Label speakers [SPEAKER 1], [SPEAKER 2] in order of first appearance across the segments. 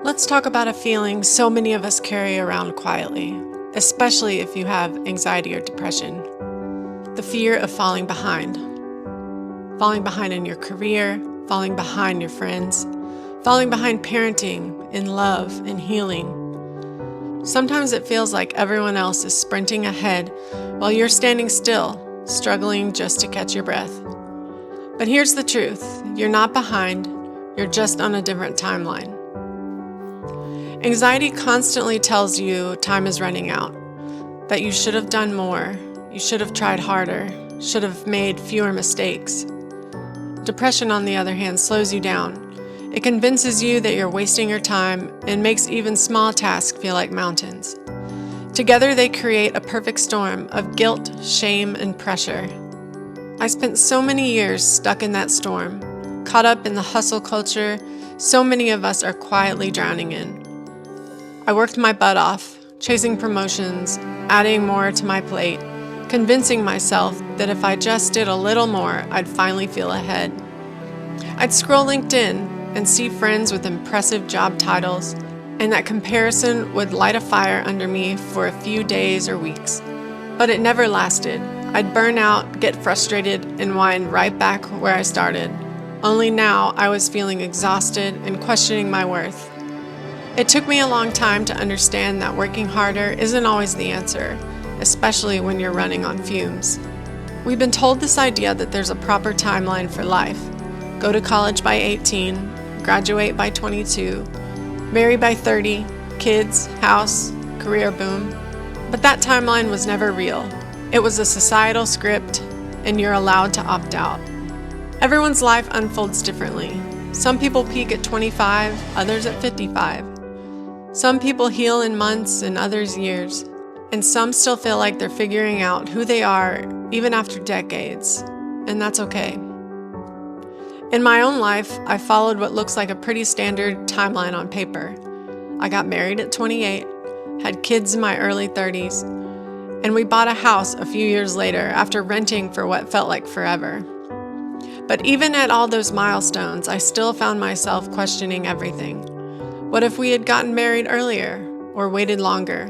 [SPEAKER 1] Let's talk about a feeling so many of us carry around quietly, especially if you have anxiety or depression. The fear of falling behind. Falling behind in your career, falling behind your friends, falling behind parenting, in love, and healing. Sometimes it feels like everyone else is sprinting ahead while you're standing still, struggling just to catch your breath. But here's the truth, you're not behind, you're just on a different timeline. Anxiety constantly tells you time is running out, that you should have done more, you should have tried harder, should have made fewer mistakes. Depression, on the other hand, slows you down. It convinces you that you're wasting your time and makes even small tasks feel like mountains. Together, they create a perfect storm of guilt, shame, and pressure. I spent so many years stuck in that storm, caught up in the hustle culture so many of us are quietly drowning in. I worked my butt off, chasing promotions, adding more to my plate, convincing myself that if I just did a little more, I'd finally feel ahead. I'd scroll LinkedIn and see friends with impressive job titles, and that comparison would light a fire under me for a few days or weeks. But it never lasted. I'd burn out, get frustrated, and wind right back where I started. Only now I was feeling exhausted and questioning my worth. It took me a long time to understand that working harder isn't always the answer, especially when you're running on fumes. We've been told this idea that there's a proper timeline for life. Go to college by 18, graduate by 22, marry by 30, kids, house, career boom. But that timeline was never real. It was a societal script, and you're allowed to opt out. Everyone's life unfolds differently. Some people peak at 25, others at 55. Some people heal in months and others years, and some still feel like they're figuring out who they are even after decades, and that's okay. In my own life, I followed what looks like a pretty standard timeline on paper. I got married at 28, had kids in my early 30s, and we bought a house a few years later after renting for what felt like forever. But even at all those milestones, I still found myself questioning everything. What if we had gotten married earlier or waited longer?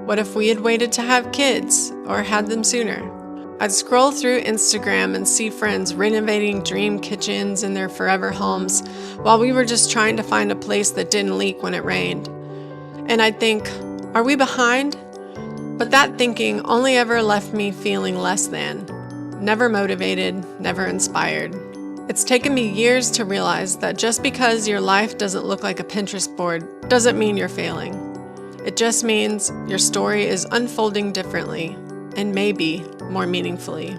[SPEAKER 1] What if we had waited to have kids or had them sooner? I'd scroll through Instagram and see friends renovating dream kitchens in their forever homes while we were just trying to find a place that didn't leak when it rained. And I'd think, are we behind? But that thinking only ever left me feeling less than, never motivated, never inspired. It's taken me years to realize that just because your life doesn't look like a Pinterest board doesn't mean you're failing. It just means your story is unfolding differently and maybe more meaningfully.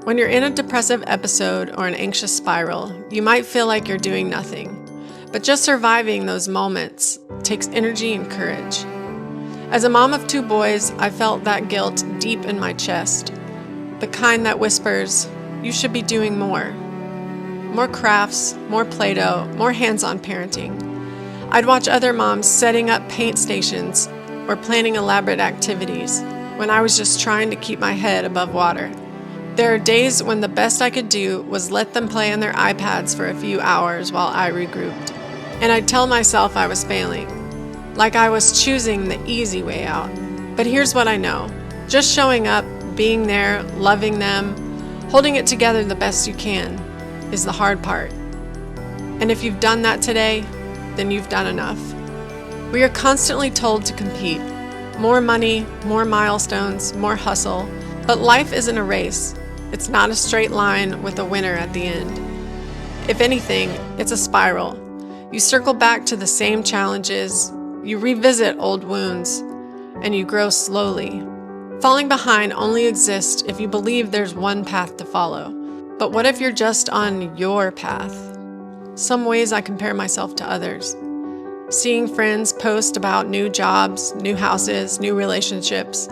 [SPEAKER 1] When you're in a depressive episode or an anxious spiral, you might feel like you're doing nothing. But just surviving those moments takes energy and courage. As a mom of 2 boys, I felt that guilt deep in my chest. The kind that whispers, you should be doing more. More crafts, more Play-Doh, more hands-on parenting. I'd watch other moms setting up paint stations or planning elaborate activities when I was just trying to keep my head above water. There are days when the best I could do was let them play on their iPads for a few hours while I regrouped. And I'd tell myself I was failing, like I was choosing the easy way out. But here's what I know. Just showing up, being there, loving them, holding it together the best you can is the hard part. And if you've done that today, then you've done enough. We are constantly told to compete. More money, more milestones, more hustle. But life isn't a race. It's not a straight line with a winner at the end. If anything, it's a spiral. You circle back to the same challenges, you revisit old wounds, and you grow slowly. Falling behind only exists if you believe there's one path to follow. But what if you're just on your path? Some ways I compare myself to others. Seeing friends post about new jobs, new houses, new relationships.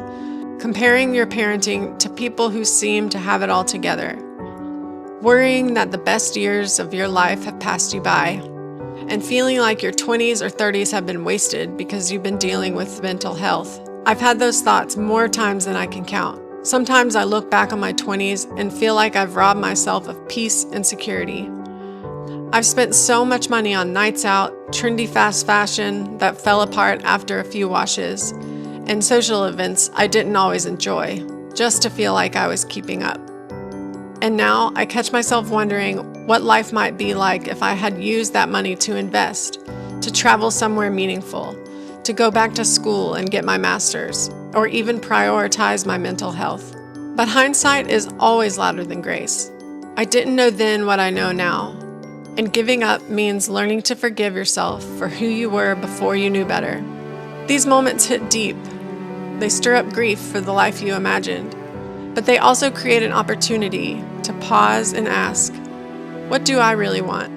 [SPEAKER 1] Comparing your parenting to people who seem to have it all together. Worrying that the best years of your life have passed you by. And feeling like your 20s or 30s have been wasted because you've been dealing with mental health. I've had those thoughts more times than I can count. Sometimes I look back on my 20s and feel like I've robbed myself of peace and security. I've spent so much money on nights out, trendy fast fashion that fell apart after a few washes, and social events I didn't always enjoy, just to feel like I was keeping up. And now I catch myself wondering what life might be like if I had used that money to invest, to travel somewhere meaningful, to go back to school and get my master's, or even prioritize my mental health. But hindsight is always louder than grace. I didn't know then what I know now. And giving up means learning to forgive yourself for who you were before you knew better. These moments hit deep. They stir up grief for the life you imagined. But they also create an opportunity to pause and ask, what do I really want?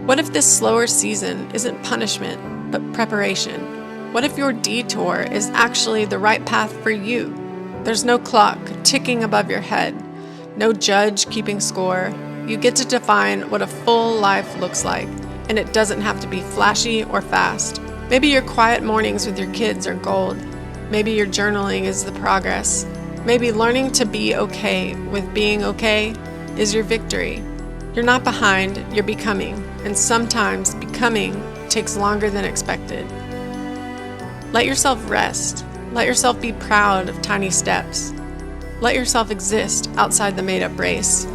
[SPEAKER 1] What if this slower season isn't punishment, but preparation? What if your detour is actually the right path for you? There's no clock ticking above your head, no judge keeping score. You get to define what a full life looks like, and it doesn't have to be flashy or fast. Maybe your quiet mornings with your kids are gold. Maybe your journaling is the progress. Maybe learning to be okay with being okay is your victory. You're not behind, you're becoming, and sometimes becoming takes longer than expected. Let yourself rest. Let yourself be proud of tiny steps. Let yourself exist outside the made-up race.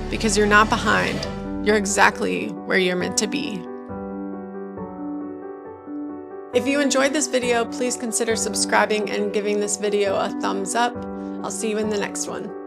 [SPEAKER 1] Because you're not behind, you're exactly where you're meant to be. If you enjoyed this video, please consider subscribing and giving this video a thumbs up. I'll see you in the next one.